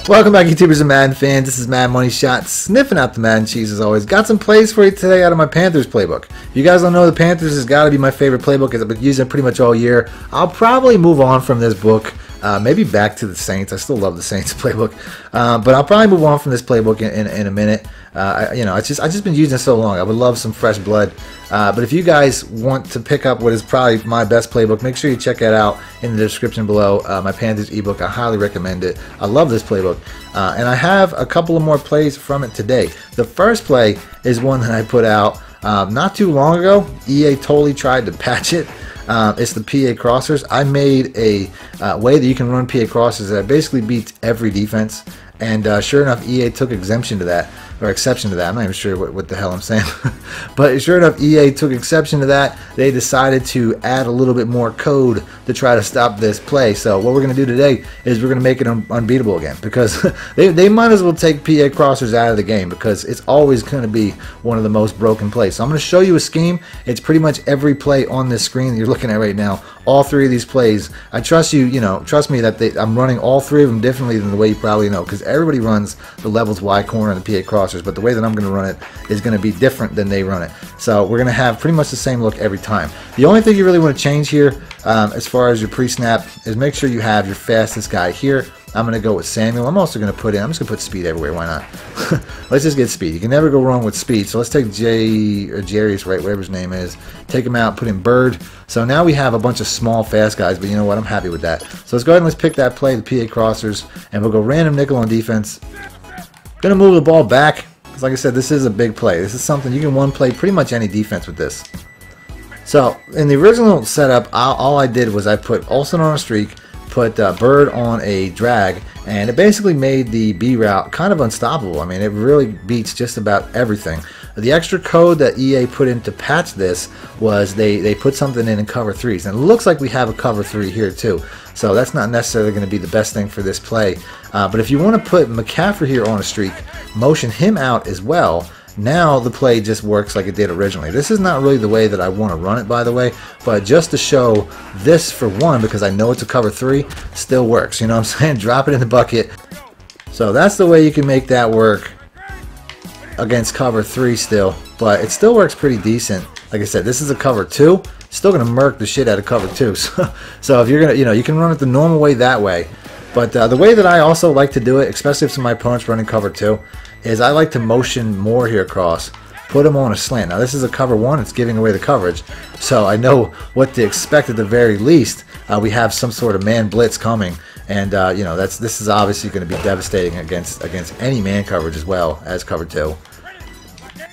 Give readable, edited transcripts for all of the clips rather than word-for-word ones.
Welcome back, YouTubers and Madden fans. This is MADDENMONEYSHOT, sniffing out the Madden cheese as always. Got some plays for you today out of my Panthers playbook. If you guys don't know, the Panthers has got to be my favorite playbook as I've been using it pretty much all year. I'll probably move on from this book, maybe back to the Saints. I still love the Saints playbook, but I'll probably move on from this playbook in a minute. I just been using it so long. I would love some fresh blood. But if you guys want to pick up what is probably my best playbook, make sure you check that out in the description below. My Panthers ebook, I highly recommend it. I love this playbook. And I have a couple of more plays from it today. The first play is one that I put out not too long ago. EA totally tried to patch it. It's the PA crossers. I made a way that you can run PA crossers that basically beats every defense. And sure enough, EA took exception to that. I'm not even sure what the hell I'm saying. But sure enough, EA took exception to that. They decided to add a little bit more code to try to stop this play. So what we're going to do today is we're going to make it unbeatable again. Because they might as well take PA crossers out of the game. Because it's always going to be one of the most broken plays. So I'm going to show you a scheme. It's pretty much every play on this screen that you're looking at right now. All three of these plays. I trust you, trust me that I'm running all three of them differently than the way you probably know. Because everybody runs the levels Y corner and the PA crossers. But the way that I'm going to run it is going to be different than they run it. So we're going to have pretty much the same look every time. The only thing you really want to change here as far as your pre-snap is make sure you have your fastest guy here. I'm going to go with Samuel. I'm also going to put in, I'm just going to put speed everywhere. Why not? Let's just get speed. You can never go wrong with speed. So let's take Jarius, right, whatever his name is. Take him out, put in Bird. So now we have a bunch of small, fast guys, but you know what? I'm happy with that. So let's go ahead and let's pick that play, the PA crossers, and we'll go random nickel on defense. Going to move the ball back. Like I said, this is a big play. This is something you can one-play pretty much any defense with this. So in the original setup, all I did was I put Olsen on a streak, put Bird on a drag, and it basically made the B route kind of unstoppable. I mean, it really beats just about everything. The extra code that EA put in to patch this was they put something in cover threes, and it looks like we have a cover three here too. So that's not necessarily going to be the best thing for this play. But if you want to put McCaffrey here on a streak, motion him out as well, now the play just works like it did originally. This is not really the way that I want to run it, by the way, but just to show this for one, because I know it's a cover three, still works. You know what I'm saying? Drop it in the bucket. So that's the way you can make that work against cover three still, but it still works pretty decent. Like I said, this is a cover two. Still going to murk the shit out of cover two. So if you're going to, you can run it the normal way that way. But the way that I also like to do it, especially if some of my opponents running cover two, is I like to motion more here across, put them on a slant. Now this is a cover one, it's giving away the coverage, so I know what to expect at the very least. We have some sort of man blitz coming, and this is obviously going to be devastating against any man coverage as well as cover two.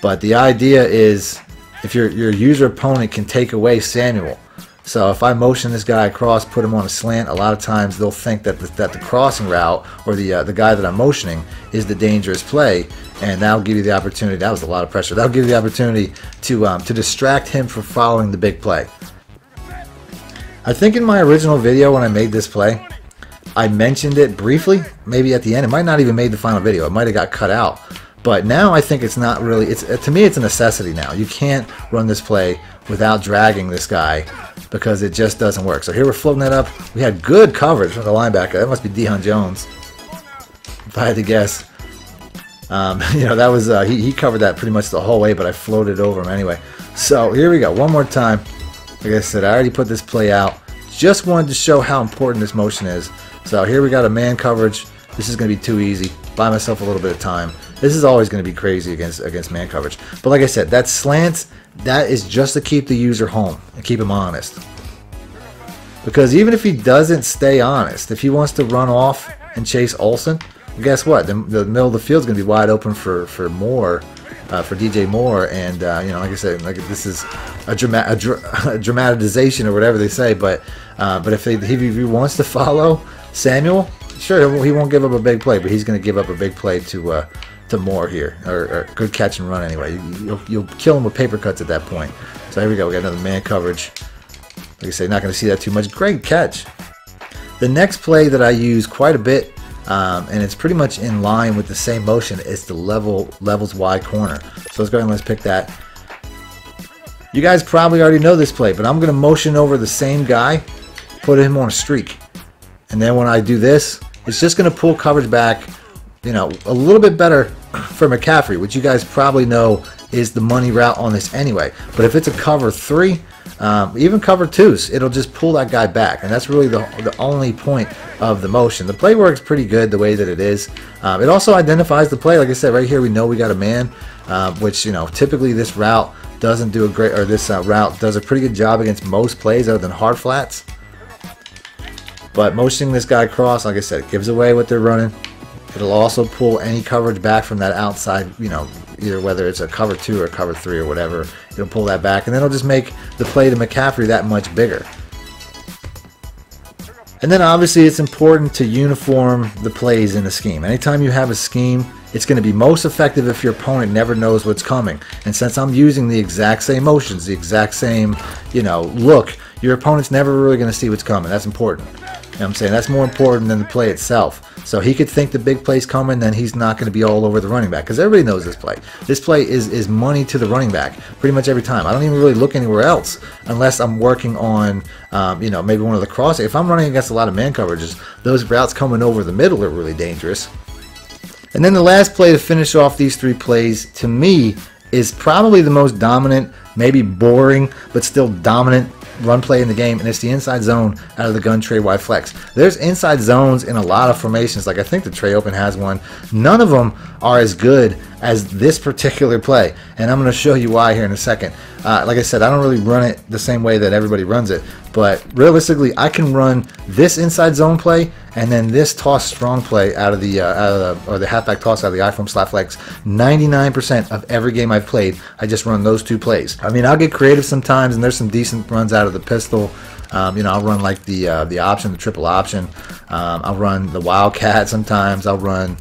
But the idea is if your user opponent can take away Samuel. So if I motion this guy across, put him on a slant, a lot of times they'll think that the crossing route or the guy that I'm motioning is the dangerous play, and that'll give you the opportunity. That was a lot of pressure. That'll give you the opportunity to distract him from following the big play. I think in my original video when I made this play, I mentioned it briefly, maybe at the end. It might not even made the final video. It might have got cut out. But now I think it's not really. To me, it's a necessity now. You can't run this play without dragging this guy, because it just doesn't work. So here we're floating that up. We had good coverage from the linebacker. That must be Deion Jones, if I had to guess. That was he covered that pretty much the whole way, but I floated over him anyway. So here we go, one more time. Like I said, I already put this play out. Just wanted to show how important this motion is. So here we got a man coverage. This is going to be too easy. Buy myself a little bit of time. This is always going to be crazy against man coverage. But like I said, that slant, that is just to keep the user home and keep him honest. Because even if he doesn't stay honest, if he wants to run off and chase Olsen, well, guess what? The middle of the field is going to be wide open for Moore, for DJ Moore, and like I said, like this is a dramatization or whatever they say. But if he wants to follow Samuel, sure, he won't give up a big play, but he's going to give up a big play to Moore here, or good catch and run anyway. You'll kill him with paper cuts at that point. So here we go. We got another man coverage. Like I say, not going to see that too much. Great catch. The next play that I use quite a bit, and it's pretty much in line with the same motion, is the levels Y corner. So let's go ahead and let's pick that. You guys probably already know this play, but I'm going to motion over the same guy, put him on a streak. And then when I do this, it's just going to pull coverage back you know, a little bit better for McCaffrey, which you guys probably know is the money route on this anyway. But if it's a cover 3, even cover 2s, it'll just pull that guy back, and that's really the only point of the motion. The play works pretty good the way that it is. It also identifies the play. Like I said, right here we know we got a man, which, you know, typically this route doesn't do a great, or this route does a pretty good job against most plays other than hard flats. But motioning this guy across, like I said, it gives away what they're running. It'll also pull any coverage back from that outside, you know, either whether it's a cover 2 or cover 3 or whatever. It'll pull that back, and then it'll just make the play to McCaffrey that much bigger. And then obviously it's important to uniform the plays in the scheme. Anytime you have a scheme, it's going to be most effective if your opponent never knows what's coming. And since I'm using the exact same motions, the exact same, you know, look, your opponent's never really going to see what's coming. That's important. You know what I'm saying? That's more important than the play itself. So he could think the big play's coming, then he's not going to be all over the running back, because everybody knows this play. This play is money to the running back pretty much every time. I don't even really look anywhere else unless I'm working on, you know, maybe one of the cross. If I'm running against a lot of man coverages, those routes coming over the middle are really dangerous. And then the last play to finish off these 3 plays, to me, is probably the most dominant, maybe boring, but still dominant run play in the game, and it's the inside zone out of the gun tray wide flex. There's inside zones in a lot of formations, like I think the Trey Open has one. None of them are as good as this particular play, and I'm going to show you why here in a second. Like I said, I don't really run it the same way that everybody runs it, but realistically I can run this inside zone play and then this toss strong play out of the or the halfback toss out of the iPhone slot flex. 99% of every game I've played, I just run those 2 plays. I mean, I'll get creative sometimes, and there's some decent runs out of the pistol. You know, I'll run like the option, the triple option. I'll run the wildcat sometimes. I'll run.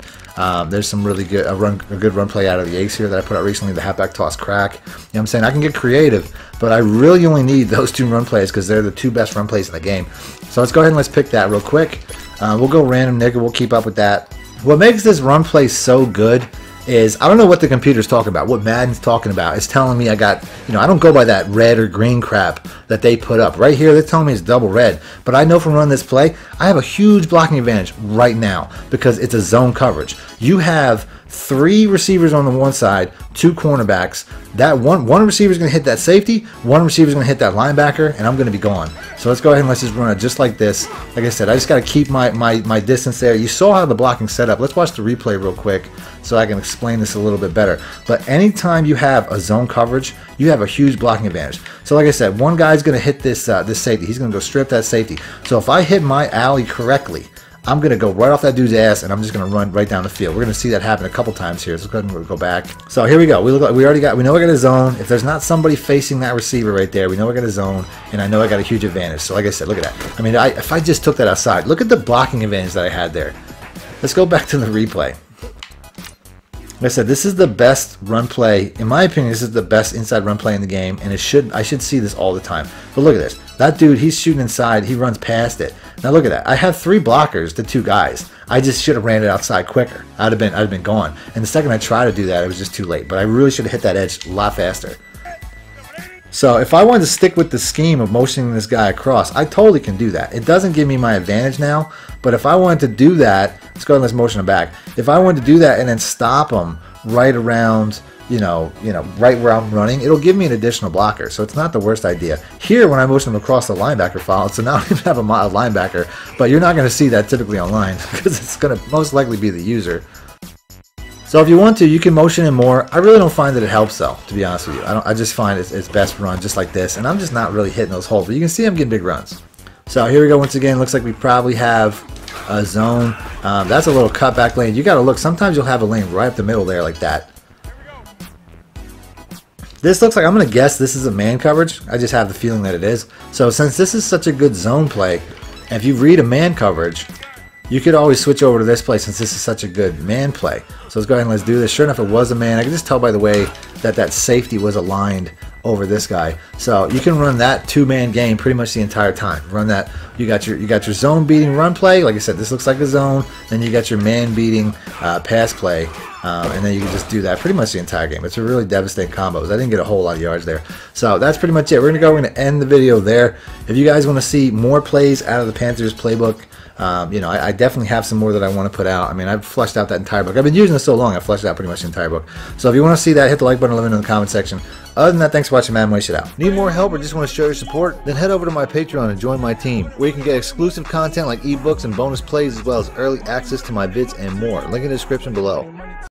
There's some really good. I run a good run play out of the ace here that I put out recently, the halfback toss crack. You know what I'm saying? I can get creative, but I really only need those 2 run plays because they're the 2 best run plays in the game. So let's go ahead and let's pick that real quick. We'll go random nickel. We'll keep up with that. What makes this run play so good is, I don't know what the computer's talking about, what Madden's talking about. It's telling me I got, you know, I don't go by that red or green crap that they put up. Right here, they're telling me it's double red. But I know from running this play, I have a huge blocking advantage right now because it's a zone coverage. You have 3 receivers on the one side, 2 cornerbacks. That one receiver is going to hit that safety, 1 receiver is going to hit that linebacker, and I'm going to be gone. So let's go ahead and let's just run it just like this. Like I said, I just got to keep my distance there. You saw how the blocking set up. Let's watch the replay real quick so I can explain this a little bit better. But anytime you have a zone coverage, you have a huge blocking advantage. So like I said, one guy's going to hit this this safety. He's going to go strip that safety. So if I hit my alley correctly, I'm going to go right off that dude's ass, and I'm just going to run right down the field. We're going to see that happen a couple times here. So let's go ahead and go back. So here we go. We know we got a zone. If there's not somebody facing that receiver right there, we know we got a zone, and I know I got a huge advantage. So like I said, look at that. I mean, if I just took that outside, look at the blocking advantage that I had there. Let's go back to the replay. Like I said, this is the best run play. In my opinion, this is the best inside run play in the game, and I should see this all the time. But look at this. That dude, he's shooting inside. He runs past it. Now look at that. I have 3 blockers to 2 guys. I just should have ran it outside quicker. I'd have been gone. And the second I tried to do that, it was just too late. But I really should have hit that edge a lot faster. So if I wanted to stick with the scheme of motioning this guy across, I totally can do that. It doesn't give me my advantage now, but if I wanted to do that, let's go ahead and let's motion him back. If I wanted to do that and then stop him right around, you know, right where I'm running, it'll give me an additional blocker. So it's not the worst idea. Here, when I motion him across the linebacker file, so now I don't even have a linebacker, but you're not going to see that typically online because it's going to most likely be the user. So if you want to, you can motion him more. I really don't find that it helps though, to be honest with you. I just find it's best run just like this, and I'm just not really hitting those holes, but you can see I'm getting big runs. So here we go once again. Looks like we probably have a zone. That's a little cutback lane. You got to look. Sometimes you'll have a lane right up the middle there like that. This looks like, I'm going to guess this is a man coverage. I just have the feeling that it is. So since this is such a good zone play, and if you read a man coverage, you could always switch over to this play since this is such a good man play. So let's go ahead and let's do this. Sure enough, it was a man. I can just tell by the way that that safety was aligned over this guy. So you can run that 2-man game pretty much the entire time. Run that. You got your zone beating run play. Like I said, this looks like a zone. Then you got your man beating pass play. And then you can just do that pretty much the entire game. It's a really devastating combos. I didn't get a whole lot of yards there. So that's pretty much it. We're going to end the video there. If you guys want to see more plays out of the Panthers playbook, You know, I definitely have some more that I want to put out. I mean, I've fleshed out that entire book. I've been using it so long, I've fleshed out pretty much the entire book. So if you want to see that, hit the like button, let me know in the comment section. Other than that, thanks for watching Madden Money Shot out. Need more help or just want to show your support? Then head over to my Patreon and join my team, where you can get exclusive content like ebooks and bonus plays, as well as early access to my vids and more. Link in the description below.